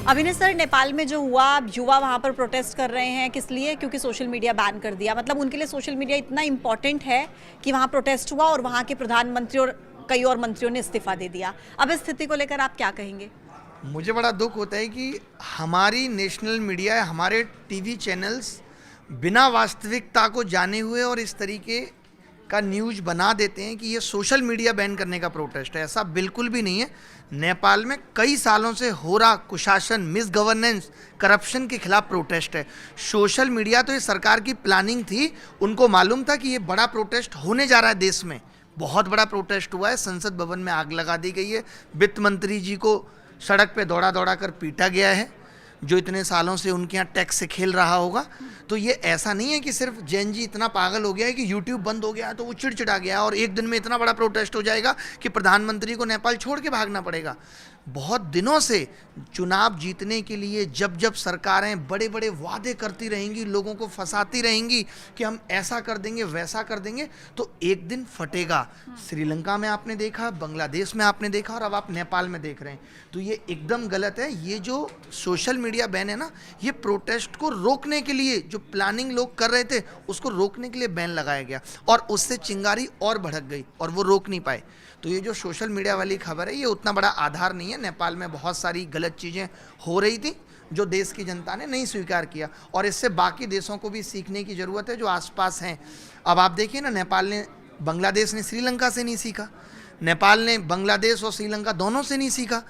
Avinash sir, Nepal में जो हुआ, युवा वहाँ पर प्रोटेस्ट कर रहे हैं, किस लिए? क्योंकि सोशल मीडिया बैन कर दिया। मतलब उनके लिए सोशल मीडिया इतना इम्पोर्टेंट है कि वहाँ प्रोटेस्ट हुआ और वहाँ के प्रधानमंत्री और कई और मंत्रियों ने इस्तीफा दे दिया। अब इस स्थिति को लेकर आप क्या कहेंगे? मुझे बड़ा दुख होता है कि हमारी नेशनल मीडिया, हमारे टीवी चैनल्स बिना वास्तविकता को जाने हुए और इस तरीके का न्यूज़ बना देते हैं कि ये सोशल मीडिया बैन करने का प्रोटेस्ट है। ऐसा बिल्कुल भी नहीं है। नेपाल में कई सालों से हो रहा कुशासन, मिस गवर्नेंस, करप्शन के खिलाफ प्रोटेस्ट है। सोशल मीडिया तो ये सरकार की प्लानिंग थी, उनको मालूम था कि ये बड़ा प्रोटेस्ट होने जा रहा है। देश में बहुत बड़ा प्रोटेस्ट हुआ है, संसद भवन में आग लगा दी गई है, वित्त मंत्री जी को सड़क पे दौड़ा दौड़ा कर पीटा गया है, जो इतने सालों से उनके यहाँ टैक्स से खेल रहा होगा। तो ये ऐसा नहीं है कि सिर्फ जैन जी इतना पागल हो गया है कि यूट्यूब बंद हो गया है तो वो चिड़चिड़ा गया है और एक दिन में इतना बड़ा प्रोटेस्ट हो जाएगा कि प्रधानमंत्री को नेपाल छोड़ के भागना पड़ेगा। बहुत दिनों से चुनाव जीतने के लिए जब जब सरकारें बड़े बड़े वादे करती रहेंगी, लोगों को फंसाती रहेंगी कि हम ऐसा कर देंगे, वैसा कर देंगे, तो एक दिन फटेगा। श्रीलंका में आपने देखा, बांग्लादेश में आपने देखा और अब आप नेपाल में देख रहे हैं। तो ये एकदम गलत है। ये जो सोशल मीडिया बैन है ना, ये प्रोटेस्ट को रोकने के लिए, जो प्लानिंग लोग कर रहे थे उसको रोकने के लिए बैन लगाया गया और उससे चिंगारी और भड़क गई और वो रोक नहीं पाए। तो ये जो सोशल मीडिया वाली खबर है, ये उतना बड़ा आधार नहीं है। नेपाल में बहुत सारी गलत चीज़ें हो रही थी जो देश की जनता ने नहीं स्वीकार किया और इससे बाकी देशों को भी सीखने की ज़रूरत है जो आसपास हैं। अब आप देखिए ना, नेपाल ने, बांग्लादेश ने श्रीलंका से नहीं सीखा, नेपाल ने बांग्लादेश और श्रीलंका दोनों से नहीं सीखा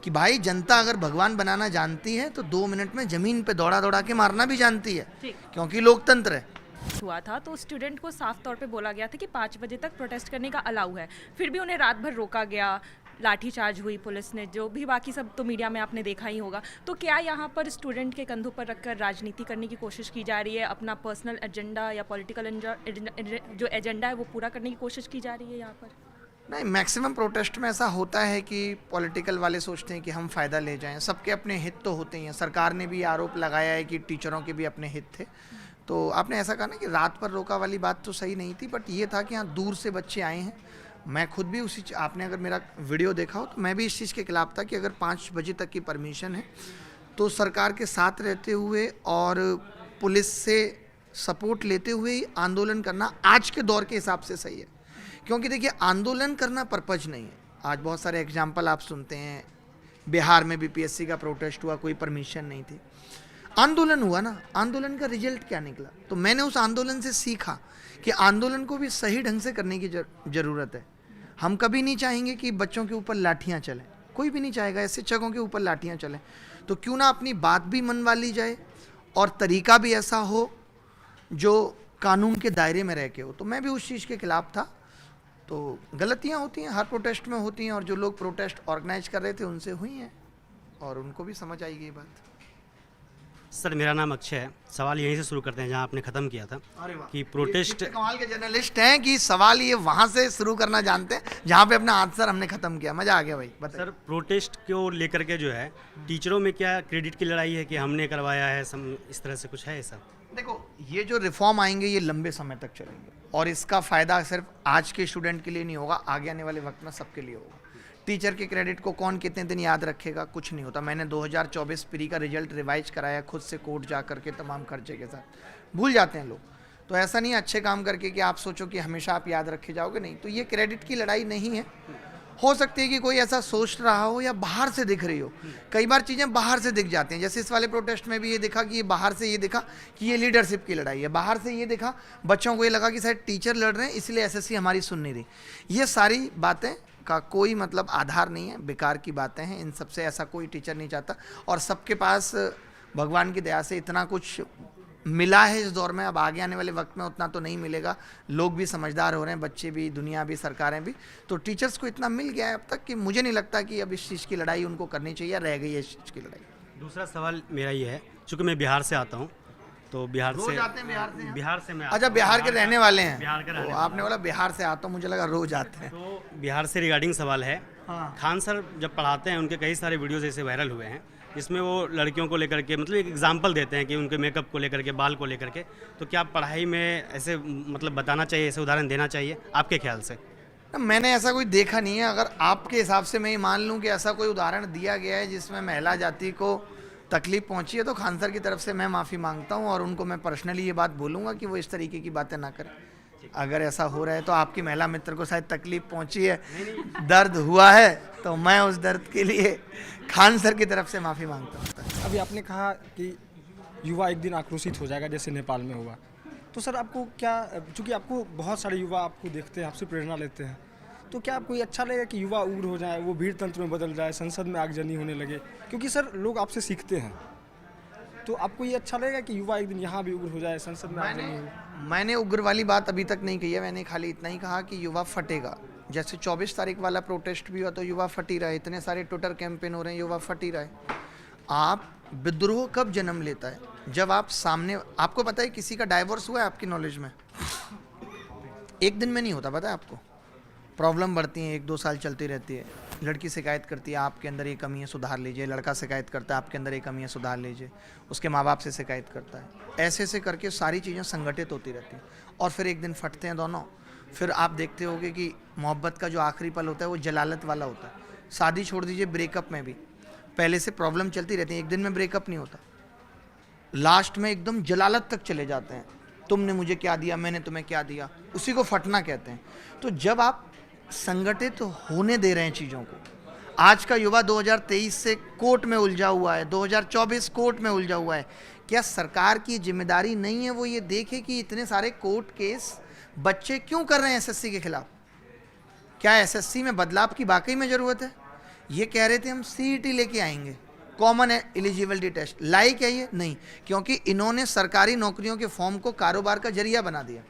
कि भाई जनता अगर भगवान बनाना जानती है तो 2 मिनट में ज़मीन पे दौड़ा दौड़ा के मारना भी जानती है, क्योंकि लोकतंत्र है। हुआ था तो स्टूडेंट को साफ तौर पे बोला गया था कि 5 बजे तक प्रोटेस्ट करने का अलाउ है, फिर भी उन्हें रात भर रोका गया, लाठीचार्ज हुई पुलिस ने, जो भी बाकी सब तो मीडिया में आपने देखा ही होगा। तो क्या यहाँ पर स्टूडेंट के कंधों पर रखकर राजनीति करने की कोशिश की जा रही है, अपना पर्सनल एजेंडा या पॉलिटिकल जो एजेंडा है वो पूरा करने की कोशिश की जा रही है यहाँ पर? नहीं, मैक्सिमम प्रोटेस्ट में ऐसा होता है कि पॉलिटिकल वाले सोचते हैं कि हम फ़ायदा ले जाएं। सबके अपने हित तो होते हैं। सरकार ने भी आरोप लगाया है कि टीचरों के भी अपने हित थे। तो आपने ऐसा कहा ना कि रात पर रोका वाली बात तो सही नहीं थी, बट ये था कि यहाँ दूर से बच्चे आए हैं। मैं खुद भी उसी, आपने अगर मेरा वीडियो देखा हो तो मैं भी इस चीज़ के खिलाफ था कि अगर 5 बजे तक की परमिशन है तो सरकार के साथ रहते हुए और पुलिस से सपोर्ट लेते हुए ही आंदोलन करना आज के दौर के हिसाब से सही है। क्योंकि देखिए, आंदोलन करना पर्पज नहीं है। आज बहुत सारे एग्जाम्पल आप सुनते हैं, बिहार में बीपीएससी का प्रोटेस्ट हुआ, कोई परमिशन नहीं थी, आंदोलन हुआ ना, आंदोलन का रिजल्ट क्या निकला। तो मैंने उस आंदोलन से सीखा कि आंदोलन को भी सही ढंग से करने की ज़रूरत है। हम कभी नहीं चाहेंगे कि बच्चों के ऊपर लाठियाँ चलें, कोई भी नहीं चाहेगा ऐसे शिक्षकों के ऊपर लाठियाँ चलें। तो क्यों ना अपनी बात भी मनवा ली जाए और तरीका भी ऐसा हो जो कानून के दायरे में रह के हो। तो मैं भी उस चीज़ के खिलाफ था। तो गलतियाँ होती हैं, हर प्रोटेस्ट में होती हैं, और जो लोग प्रोटेस्ट ऑर्गेनाइज कर रहे थे उनसे हुई हैं और उनको भी समझ आई ये बात। सर, मेरा नाम अक्षय है। सवाल यहीं से शुरू करते हैं जहां आपने ख़त्म किया था कि प्रोटेस्ट। कमाल के जर्नलिस्ट हैं कि सवाल ये वहां से शुरू करना जानते हैं जहां पे अपना आंसर हमने ख़त्म किया। मज़ा आ गया भाई, बताइए। सर, प्रोटेस्ट को लेकर के जो है टीचरों में क्या क्रेडिट की लड़ाई है कि हमने करवाया है, इस तरह से कुछ है ऐसा? देखो, ये जो रिफॉर्म आएंगे ये लंबे समय तक चलेंगे और इसका फ़ायदा सिर्फ आज के स्टूडेंट के लिए नहीं होगा, आगे आने वाले वक्त में सबके लिए होगा। टीचर के क्रेडिट को कौन कितने दिन याद रखेगा, कुछ नहीं होता। मैंने 2024 प्री का रिजल्ट रिवाइज कराया खुद से, कोर्ट जा करके तमाम खर्चे के साथ, भूल जाते हैं लोग। तो ऐसा नहीं अच्छे काम करके कि आप सोचो कि हमेशा आप याद रखे जाओगे, नहीं। तो ये क्रेडिट की लड़ाई नहीं है। हो सकती है कि कोई ऐसा सोच रहा हो या बाहर से दिख रही हो। कई बार चीज़ें बाहर से दिख जाती हैं, जैसे इस वाले प्रोटेस्ट में भी ये दिखा कि ये बाहर से ये दिखा कि ये लीडरशिप की लड़ाई है, बाहर से ये दिखा, बच्चों को ये लगा कि शायद टीचर लड़ रहे हैं इसलिए एसएससी हमारी सुन नहीं रही। ये सारी बातें का कोई मतलब आधार नहीं है, बेकार की बातें हैं। इन सबसे ऐसा कोई टीचर नहीं चाहता और सबके पास भगवान की दया से इतना कुछ मिला है इस दौर में। अब आगे आने वाले वक्त में उतना तो नहीं मिलेगा। लोग भी समझदार हो रहे हैं, बच्चे भी, दुनिया भी, सरकारें भी। तो टीचर्स को इतना मिल गया है अब तक कि मुझे नहीं लगता कि अब इस चीज़ की लड़ाई उनको करनी चाहिए, रह गई है इस चीज़ की लड़ाई। दूसरा सवाल मेरा ये है, चूँकि मैं बिहार से आता हूँ तो बिहार से आते हैं। बिहार से मैं अच्छा, बिहार के रहने वाले हैं। बिहार के रहने आपने बोला बिहार से आता हूँ, मुझे लगा रोज आते हैं। तो बिहार से रिगार्डिंग सवाल है। हाँ। खान सर जब पढ़ाते हैं उनके कई सारे वीडियोज ऐसे वायरल हुए हैं जिसमें वो लड़कियों को लेकर के मतलब एक एग्जाम्पल देते हैं कि उनके मेकअप को लेकर के, बाल को लेकर के। तो क्या पढ़ाई में ऐसे मतलब बताना चाहिए, ऐसे उदाहरण देना चाहिए आपके ख्याल से? मैंने ऐसा कोई देखा नहीं है। अगर आपके हिसाब से मैं ये मान लूँ कि ऐसा कोई उदाहरण दिया गया है जिसमें महिला जाति को तकलीफ पहुंची है तो खान सर की तरफ से मैं माफ़ी मांगता हूं और उनको मैं पर्सनली ये बात बोलूंगा कि वो इस तरीके की बातें ना करें। अगर ऐसा हो रहा है तो आपकी महिला मित्र को शायद तकलीफ पहुंची है, दर्द हुआ है, तो मैं उस दर्द के लिए खान सर की तरफ से माफ़ी मांगता हूँ। अभी आपने कहा कि युवा एक दिन आक्रोशित हो जाएगा जैसे नेपाल में हुआ, तो सर आपको क्या, चूँकि आपको बहुत सारे युवा आपको देखते हैं, आपसे प्रेरणा लेते हैं, तो क्या आपको ये अच्छा लगेगा कि युवा उग्र हो जाए, वो भीड़ तंत्र में बदल जाए, संसद में आगजनी होने लगे? क्योंकि सर लोग आपसे सीखते हैं, तो आपको ये अच्छा लगेगा कि युवा एक दिन यहाँ भी उग्र हो जाए, संसद में आगजनी हो? मैंने उग्र वाली बात अभी तक नहीं कही है, मैंने खाली इतना ही कहा कि युवा फटेगा। जैसे 24 तारीख वाला प्रोटेस्ट भी हुआ तो युवा फट ही रहा है, इतने सारे ट्विटर कैंपेन हो रहे हैं, युवा फट ही रहा है। आप विद्रोह कब जन्म लेता है? जब आप सामने, आपको पता है किसी का डाइवोर्स हुआ है आपकी नॉलेज में? एक दिन में नहीं होता, पता है आपको? प्रॉब्लम बढ़ती है, 1-2 साल चलती रहती है। लड़की शिकायत करती है आपके अंदर ये कमी है, सुधार लीजिए। लड़का शिकायत करता है आपके अंदर ये कमी है, सुधार लीजिए। उसके माँ बाप से शिकायत करता है। ऐसे ऐसे करके सारी चीज़ें संगठित होती रहती हैं और फिर एक दिन फटते हैं दोनों। फिर आप देखते होगे कि मोहब्बत का जो आखिरी पल होता है वो जलालत वाला होता है। शादी छोड़ दीजिए, ब्रेकअप में भी पहले से प्रॉब्लम चलती रहती है, एक दिन में ब्रेकअप नहीं होता। लास्ट में एकदम जलालत तक चले जाते हैं, तुमने मुझे क्या दिया, मैंने तुम्हें क्या दिया, उसी को फटना कहते हैं। तो जब आप संगठित होने दे रहे हैं चीज़ों को, आज का युवा 2023 से कोर्ट में उलझा हुआ है, 2024 कोर्ट में उलझा हुआ है, क्या सरकार की जिम्मेदारी नहीं है वो ये देखे कि इतने सारे कोर्ट केस बच्चे क्यों कर रहे हैं एसएससी के खिलाफ? क्या एसएससी में बदलाव की वाकई में ज़रूरत है? ये कह रहे थे हम सीईटी लेके आएंगे, कॉमन एलिजिबिलिटी टेस्ट, लाई क्या ये? नहीं, क्योंकि इन्होंने सरकारी नौकरियों के फॉर्म को कारोबार का जरिया बना दिया।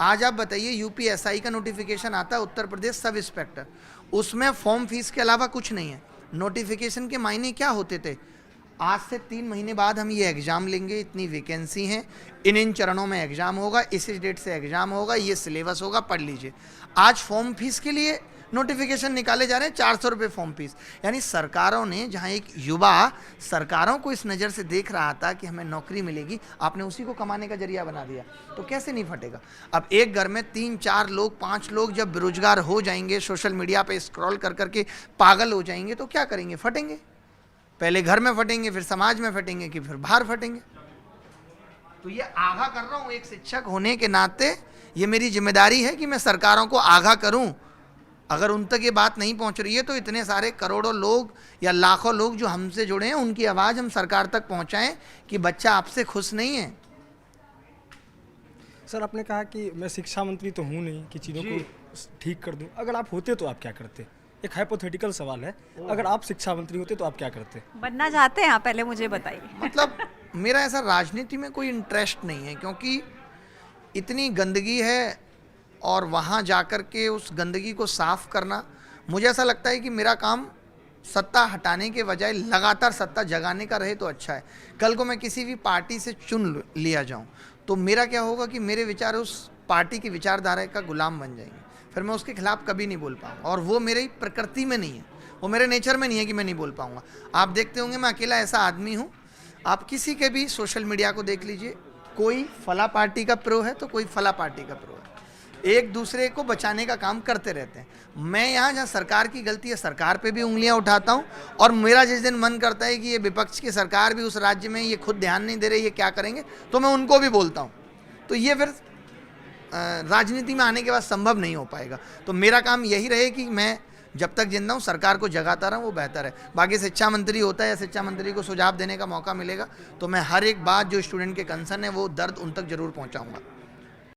आज आप बताइए, यूपीएसआई का नोटिफिकेशन आता है, उत्तर प्रदेश सब इंस्पेक्टर, उसमें फॉर्म फीस के अलावा कुछ नहीं है। नोटिफिकेशन के मायने क्या होते थे? आज से 3 महीने बाद हम ये एग्ज़ाम लेंगे, इतनी वैकेंसी हैं, इन चरणों में एग्ज़ाम होगा, इस डेट से एग्ज़ाम होगा, ये सिलेबस होगा, पढ़ लीजिए। आज फॉर्म फीस के लिए नोटिफिकेशन निकाले जा रहे हैं, 400 रुपये फॉर्म फीस। यानी सरकारों ने, जहां एक युवा सरकारों को इस नज़र से देख रहा था कि हमें नौकरी मिलेगी, आपने उसी को कमाने का जरिया बना दिया, तो कैसे नहीं फटेगा? अब एक घर में 3-4 लोग, 5 लोग जब बेरोजगार हो जाएंगे, सोशल मीडिया पे स्क्रॉल कर करके पागल हो जाएंगे, तो क्या करेंगे? फटेंगे। पहले घर में फटेंगे, फिर समाज में फटेंगे, कि फिर बाहर फटेंगे। तो ये आगाह कर रहा हूँ, एक शिक्षक होने के नाते ये मेरी जिम्मेदारी है कि मैं सरकारों को आगाह करूँ। अगर उन तक ये बात नहीं पहुंच रही है तो इतने सारे करोड़ों लोग या लाखों लोग जो हमसे जुड़े हैं, उनकी आवाज़ हम सरकार तक पहुंचाएं कि बच्चा आपसे खुश नहीं है। सर आपने कहा कि मैं शिक्षा मंत्री तो हूँ नहीं कि चीज़ों को ठीक कर दूँ, अगर आप होते तो आप क्या करते? एक हाइपोथेटिकल सवाल है, अगर आप शिक्षा मंत्री होते तो आप क्या करते? बनना चाहते हैं आप? पहले मुझे बताइए। मतलब मेरा ऐसा राजनीति में कोई इंटरेस्ट नहीं है, क्योंकि इतनी गंदगी है और वहाँ जाकर के उस गंदगी को साफ करना, मुझे ऐसा लगता है कि मेरा काम सत्ता हटाने के बजाय लगातार सत्ता जगाने का रहे तो अच्छा है। कल को मैं किसी भी पार्टी से चुन लिया जाऊँ तो मेरा क्या होगा कि मेरे विचार उस पार्टी की विचारधारा का गुलाम बन जाएंगे, फिर मैं उसके खिलाफ कभी नहीं बोल पाऊँगा, और वो मेरी प्रकृति में नहीं है, वो मेरे नेचर में नहीं है कि मैं नहीं बोल पाऊँगा। आप देखते होंगे मैं अकेला ऐसा आदमी हूँ, आप किसी के भी सोशल मीडिया को देख लीजिए, कोई फला पार्टी का प्रो है तो कोई फला पार्टी का प्रो है, एक दूसरे को बचाने का काम करते रहते हैं। मैं यहाँ जहाँ सरकार की गलती है सरकार पे भी उंगलियाँ उठाता हूँ, और मेरा जिस दिन मन करता है कि ये विपक्ष की सरकार भी उस राज्य में ये खुद ध्यान नहीं दे रही, ये क्या करेंगे, तो मैं उनको भी बोलता हूँ। तो ये फिर राजनीति में आने के बाद संभव नहीं हो पाएगा। तो मेरा काम यही रहे कि मैं जब तक जिंदा हूँ सरकार को जगाता रहूँ, वो बेहतर है। बाकी शिक्षा मंत्री होता है या शिक्षा मंत्री को सुझाव देने का मौका मिलेगा तो मैं हर एक बात जो स्टूडेंट के कंसर्न है वो दर्द उन तक जरूर पहुँचाऊँगा।